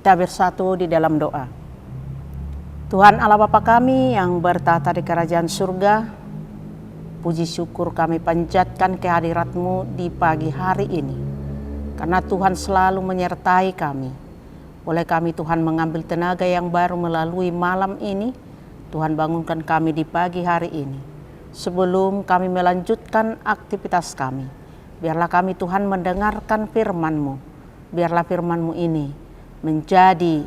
Kita bersatu di dalam doa. Tuhan Allah Bapa kami yang bertata di kerajaan surga, puji syukur kami panjatkan kehadirat-Mu di pagi hari ini. Karena Tuhan selalu menyertai kami. Oleh kami Tuhan mengambil tenaga yang baru melalui malam ini. Tuhan bangunkan kami di pagi hari ini. Sebelum kami melanjutkan aktivitas kami, biarlah kami Tuhan mendengarkan firman-Mu. Biarlah firman-Mu ini menjadi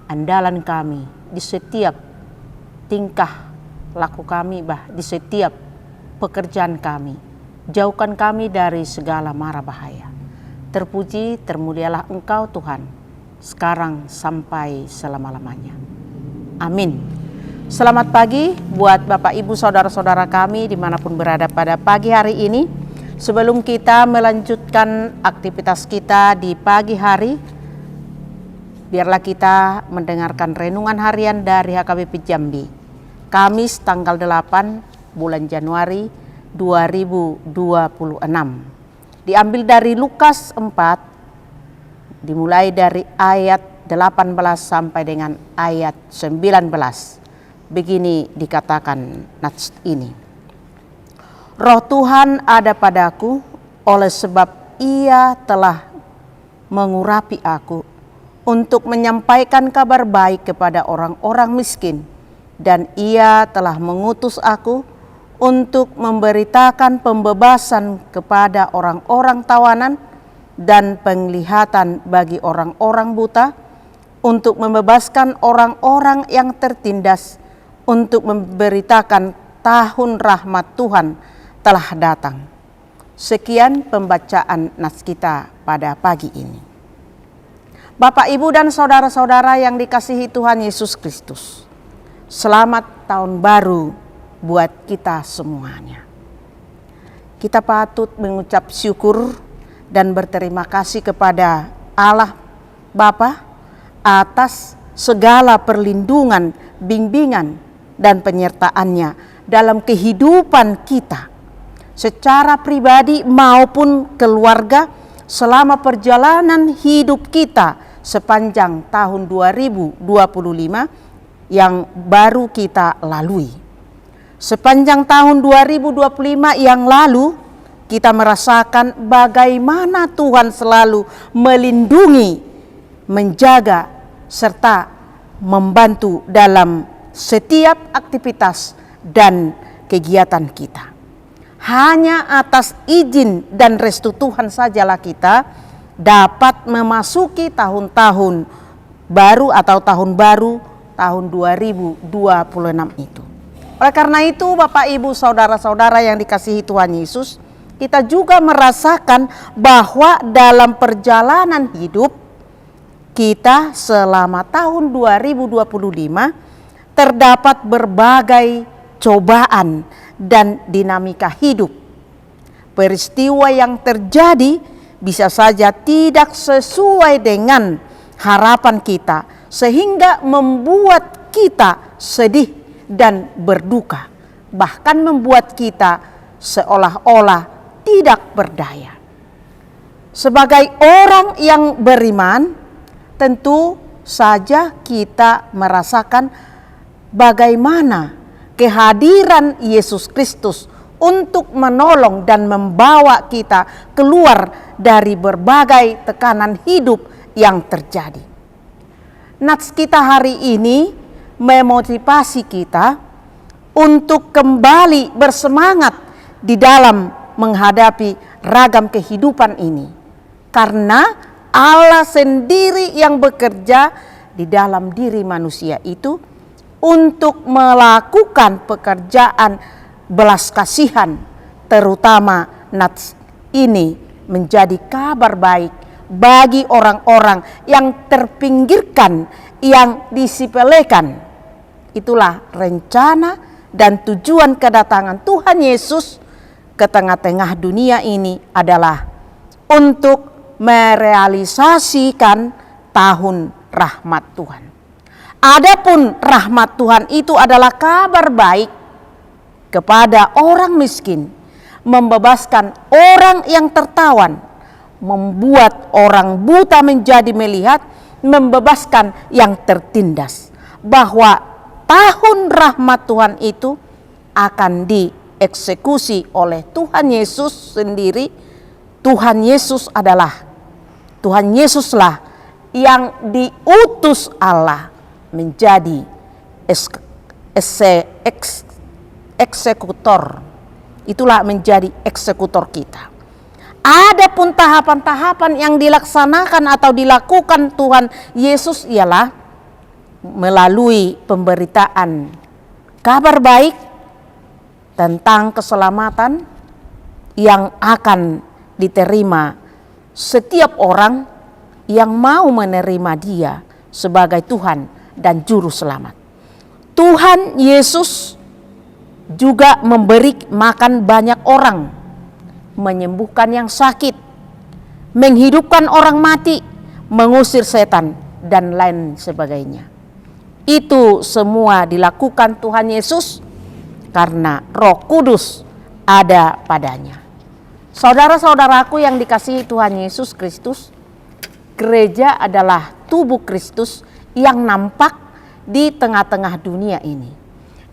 andalan kami di setiap tingkah laku kami, di setiap pekerjaan kami. Jauhkan kami dari segala mara bahaya. Terpuji, termulialah Engkau Tuhan, sekarang sampai selama-lamanya. Amin. Selamat pagi buat Bapak Ibu Saudara-saudara kami dimanapun berada pada pagi hari ini. Sebelum kita melanjutkan aktivitas kita di pagi hari, biarlah kita mendengarkan renungan harian dari HKBP Jambi, Kamis tanggal 8 bulan Januari 2026. Diambil dari Lukas 4, dimulai dari ayat 18 sampai dengan ayat 19. Begini dikatakan nats ini. Roh Tuhan ada padaku, oleh sebab Ia telah mengurapi aku untuk menyampaikan kabar baik kepada orang-orang miskin, dan Ia telah mengutus aku untuk memberitakan pembebasan kepada orang-orang tawanan dan penglihatan bagi orang-orang buta, untuk membebaskan orang-orang yang tertindas, untuk memberitakan tahun rahmat Tuhan telah datang. Sekian pembacaan nas kita pada pagi ini. Bapak, Ibu, dan saudara-saudara yang dikasihi Tuhan Yesus Kristus, selamat tahun baru buat kita semuanya. Kita patut mengucap syukur dan berterima kasih kepada Allah Bapa atas segala perlindungan, bimbingan, dan penyertaannya dalam kehidupan kita secara pribadi maupun keluarga selama perjalanan hidup kita sepanjang tahun 2025 yang baru kita lalui. Sepanjang tahun 2025 yang lalu, kita merasakan bagaimana Tuhan selalu melindungi, menjaga, serta membantu dalam setiap aktivitas dan kegiatan kita. Hanya atas izin dan restu Tuhan sajalah kita dapat memasuki tahun-tahun baru atau tahun baru tahun 2026 itu. Oleh karena itu Bapak Ibu Saudara-saudara yang dikasihi Tuhan Yesus, kita juga merasakan bahwa dalam perjalanan hidup kita selama tahun 2025 terdapat berbagai cobaan dan dinamika hidup. Peristiwa yang terjadi bisa saja tidak sesuai dengan harapan kita, sehingga membuat kita sedih dan berduka, bahkan membuat kita seolah-olah tidak berdaya. Sebagai orang yang beriman, tentu saja kita merasakan bagaimana kehadiran Yesus Kristus untuk menolong dan membawa kita keluar dari berbagai tekanan hidup yang terjadi. Nats kita hari ini memotivasi kita untuk kembali bersemangat di dalam menghadapi ragam kehidupan ini. Karena Allah sendiri yang bekerja di dalam diri manusia itu untuk melakukan pekerjaan belas kasihan, terutama nats ini menjadi kabar baik bagi orang-orang yang terpinggirkan, yang disepelekan. Itulah rencana dan tujuan kedatangan Tuhan Yesus ke tengah-tengah dunia ini adalah untuk merealisasikan tahun rahmat Tuhan. Adapun rahmat Tuhan itu adalah kabar baik kepada orang miskin, membebaskan orang yang tertawan, membuat orang buta menjadi melihat, membebaskan yang tertindas. Bahwa tahun rahmat Tuhan itu akan dieksekusi oleh Tuhan Yesus sendiri. Tuhan Yesuslah yang diutus Allah menjadi eksekutor. Itulah menjadi eksekutor kita. Adapun tahapan-tahapan yang dilaksanakan atau dilakukan Tuhan Yesus ialah melalui pemberitaan kabar baik tentang keselamatan yang akan diterima setiap orang yang mau menerima Dia sebagai Tuhan dan Juru Selamat. Tuhan Yesus juga memberi makan banyak orang, menyembuhkan yang sakit, menghidupkan orang mati, mengusir setan, dan lain sebagainya. Itu semua dilakukan Tuhan Yesus karena Roh Kudus ada padanya. Saudara-saudaraku yang dikasihi Tuhan Yesus Kristus, gereja adalah tubuh Kristus yang nampak di tengah-tengah dunia ini.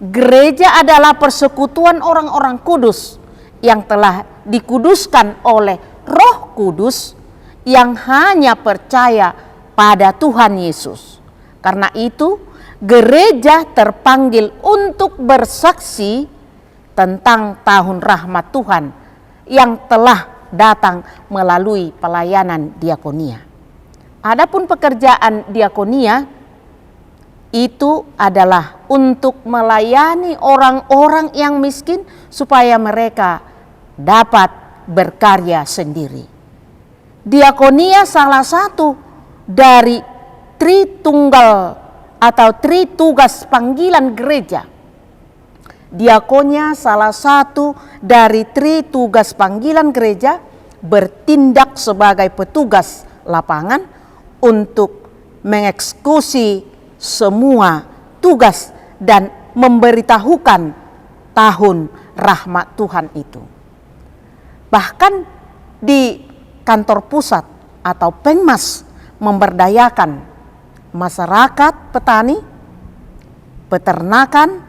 Gereja adalah persekutuan orang-orang kudus yang telah dikuduskan oleh Roh Kudus yang hanya percaya pada Tuhan Yesus. Karena itu, gereja terpanggil untuk bersaksi tentang tahun rahmat Tuhan yang telah datang melalui pelayanan diakonia. Adapun pekerjaan diakonia itu adalah untuk melayani orang-orang yang miskin supaya mereka dapat berkarya sendiri. Diakonia salah satu dari tritunggal atau tritugas panggilan gereja. Diakonia salah satu dari tritugas panggilan gereja, bertindak sebagai petugas lapangan untuk mengeksekusi semua tugas dan memberitahukan tahun rahmat Tuhan itu. Bahkan di kantor pusat atau Pengmas memberdayakan masyarakat petani, peternakan,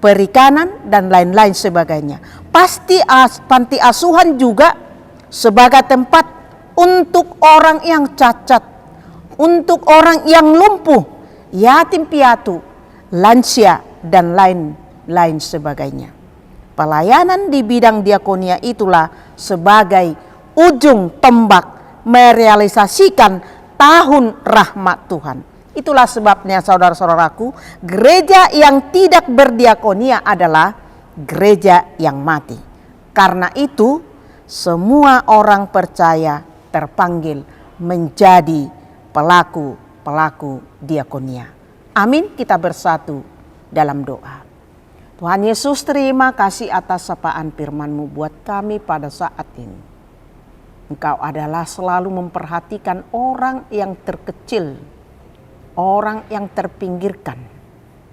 perikanan, dan lain-lain sebagainya. Pasti panti asuhan juga sebagai tempat untuk orang yang cacat, untuk orang yang lumpuh, yatim piatu, lansia, dan lain-lain sebagainya. Pelayanan di bidang diakonia itulah sebagai ujung tombak merealisasikan tahun rahmat Tuhan. Itulah sebabnya saudara-saudaraku, gereja yang tidak berdiakonia adalah gereja yang mati. Karena itu, semua orang percaya terpanggil menjadi pelaku diakonia. Amin, kita bersatu dalam doa. Tuhan Yesus, terima kasih atas sapaan firman-Mu buat kami pada saat ini. Engkau adalah selalu memperhatikan orang yang terkecil, orang yang terpinggirkan.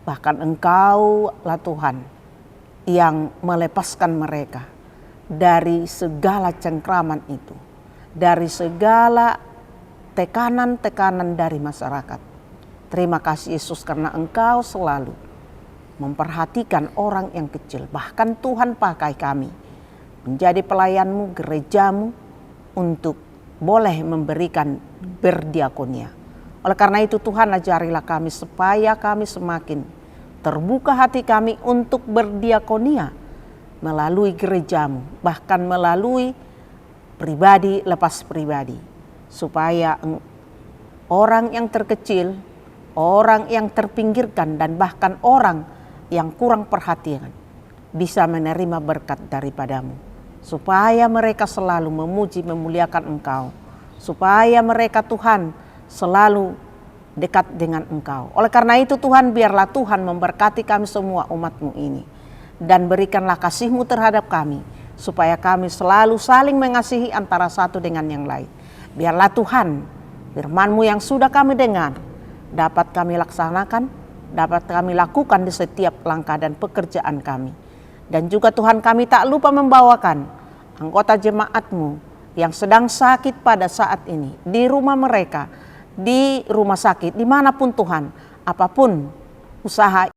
Bahkan Engkau lah Tuhan yang melepaskan mereka dari segala cengkraman itu, dari segala tekanan-tekanan dari masyarakat. Terima kasih Yesus karena Engkau selalu memperhatikan orang yang kecil. Bahkan Tuhan pakai kami menjadi pelayan-Mu, gereja-Mu, untuk boleh memberikan berdiakonia. Oleh karena itu Tuhan, ajarilah kami supaya kami semakin terbuka hati kami untuk berdiakonia melalui gereja-Mu, bahkan melalui pribadi lepas pribadi, supaya orang yang terkecil, orang yang terpinggirkan, dan bahkan orang yang kurang perhatian bisa menerima berkat daripada-Mu, supaya mereka selalu memuji memuliakan Engkau, supaya mereka Tuhan selalu dekat dengan Engkau. Oleh karena itu Tuhan, biarlah Tuhan memberkati kami semua umat-Mu ini, dan berikanlah kasih-Mu terhadap kami, supaya kami selalu saling mengasihi antara satu dengan yang lain. Biarlah Tuhan firman-Mu yang sudah kami dengar dapat kami laksanakan, dapat kami lakukan di setiap langkah dan pekerjaan kami. Dan juga Tuhan, kami tak lupa membawakan anggota jemaat-Mu yang sedang sakit pada saat ini di rumah mereka, di rumah sakit, dimanapun Tuhan, apapun usaha